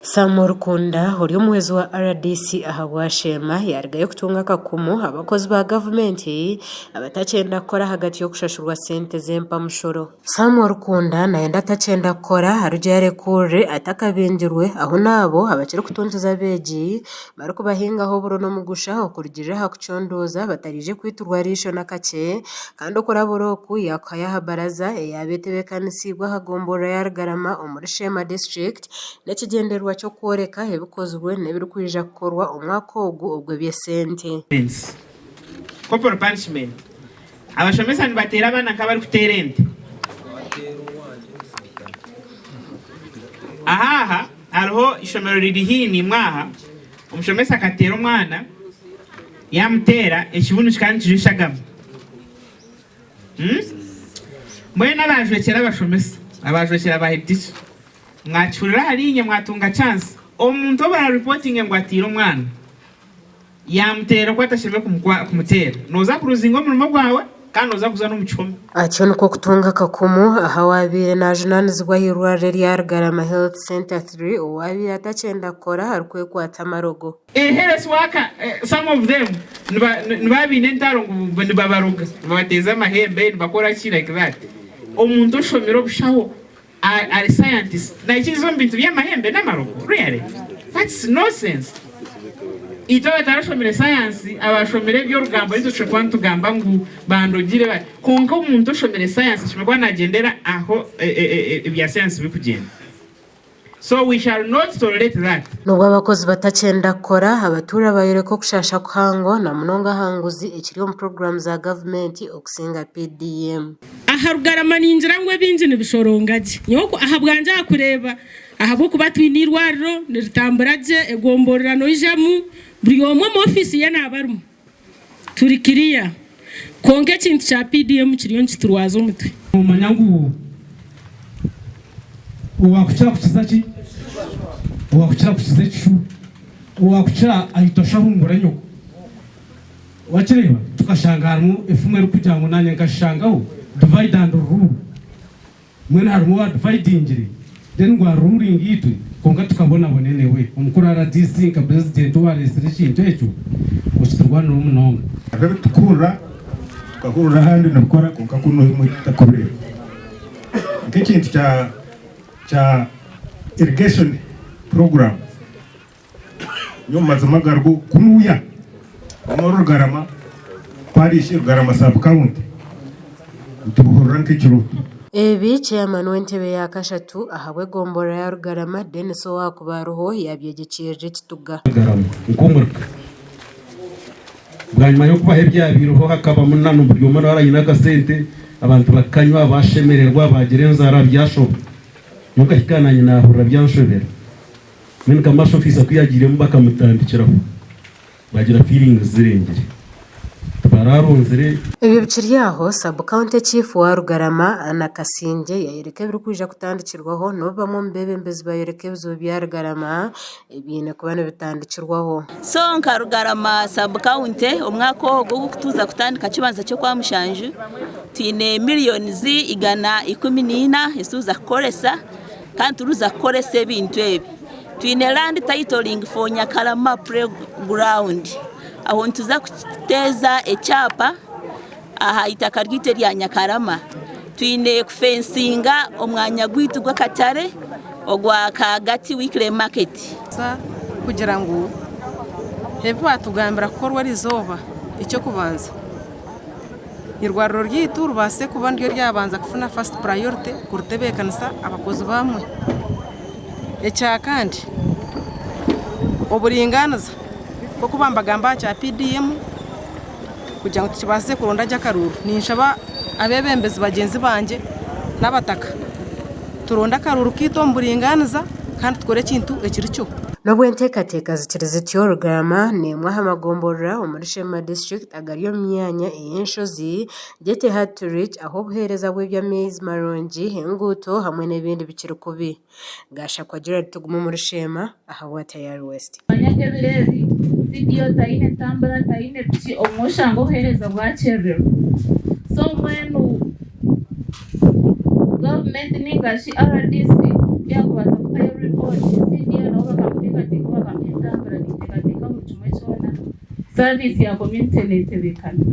Samuel Rukunda uri umuyobozi wa RDC aha Bwashema yargaye kutunga akakumu abakozi ba gavumenti abatacenda kora hagati yo kushashurwa sente zempa mushoro. Samuel Rukunda nayenda atacenda kora harujyare kure atakabindirwe aho nabo abakiri kutuntuza beji bari kubahingaho buro no mugusha okurugirira hakucondoza batarije kwiturwa risho nakake kandi okora boroku yakaya baraza yabetebekanisiibwa hagombora yargarama omuri Shema district nekigenderwa cyo koreka ebikozwe nebiri kwija kukorwa omwaka ogu obwo byesente. Corporal punishment abashomesa nibatera abana kabari kutera ente aha hariho ishomero riri hini mwaha umushomesa akatera umwana yamutera ekibunu kikandi kijishagamo mwena abajwekera abashomesa abajwekera abahedisha mwachurira harinya mwatunga chance omuntu bara reporting ngo atira umwana yamutera ko atashime kumutera noza kuruzinga mu rwawe kandi noza kuza no mucome atyo nuko kutunga kakumu aha wabire na junanizwa hirware ryargarama health center 3 wabire atacenda kora harukwe kwata marogo health worker some of them nibabine ntaro ngo nibabaroga bateza amahembe bakora ki like that omuntu shomero bushaho are scientists na ikizo mbintu by'amahembe n'amarogo really that's nonsense ito batarashomere science abashomere byo rugambo rizo kwantu gamba ngo bandogire konka umuntu ushomere science shimwe nagendera aho ibya science bikugenda. So we shall not tolerate that. Nubwo abakozi batacenda kora abatura bayereko kushasha kwango na munonga hanguzi ekiriyo mu program za government okusinga PDM. Aharugarama ninjira ngwe binjine bishorongaje nyoko ahabwanja kureba ahabo kubatwinirwaro nirtamburaje egomborano ijamu buri omwe mu office ya nabarumu turi kiriya konke kintu cha PDM kiriyo nkiturwaza umutwe umanyangu uwakuchira kukizachi uwakuchira kukizechu uwakuchira ahitosha humbura nyoko wakireba tukashangaramo ifumwe rukugira ngo nanye ngashangaho divide and rule mwena harimo wa dividing then ngwa ruling itu konka tukabona bonenewe umukuru ara DC ka president wa restriction cyecu ukiturwana n'umunonga abe tukakura handi nakora konka kuno mu takobere nk'ikintu cha irrigation program nyuma zamagargo kunuya amoro garama parish garama sub county tubuhurira nk'ikiro ebi chairman w'entebe ya kashatu ahabwe gombora ya rugarama Dennis Wakubaroho yabyegekije kituga garama ukomurka bwanyuma yo kuba hebya biroho hakaba munano buryo mara aranyina kasente abantu bakanywa bashemererwa bagerenza arabyashoba nuko kikananye nahura byanshobera mene kamasho office kuyagiremo bakamutandikiraho bagira feelings zirengere bararonzere ibi biciryaho sub county chief wa Rugarama na Kasinge yayereke biri kwija kutandikirwaho no bamwe mbebe mbezi bayereke bizo bya Rugarama ibine kubana bitandikirwaho so nka Rugarama sub county umwaka wo kutuza kutandika kibanza cyo kwa Mushanju twine miliyoni igana 14 isuza koresa kandi turuza koresa ebintu ebi twine land titling for Nyakarama playground aho ntuza kuteza echapa aha itaka ryite rya Nyakarama twine kufensinga omwanya gwitu gwa Katare ogwa kagati weekly market kugira ngo hepfo atugambira korwa rizoba icyo kubanza irwariro ryitu rubase kuba ndyo ryabanza kufuna first priority kurutebekanisa abakozi bamwe ecya kandi oburinganiza ko kubambagamba cha PDM kugira ngo tukibase kuronda jyakaruru ninshaba abebembezi bagenzi banje nabataka turonda karuru kitomburinganiza kandi tukore kintu ekiricho nobwe ntekateka zikirizo Rugarama ne mwahamagomborera omuri Shema district agariyo myanya eyenshozi gete hard to reach aho buhereza bw'ibya maize maronji henguto hamwe n'ibindi bikiri kubi gasha kwa Gerard tugumu muri Shema aha Watayari West abanyagebirezi video taine tambara taine biki omoshango buhereza bwacherero so mwenu government ningashi RDC yakubaza kupa report video no service ya community netebekana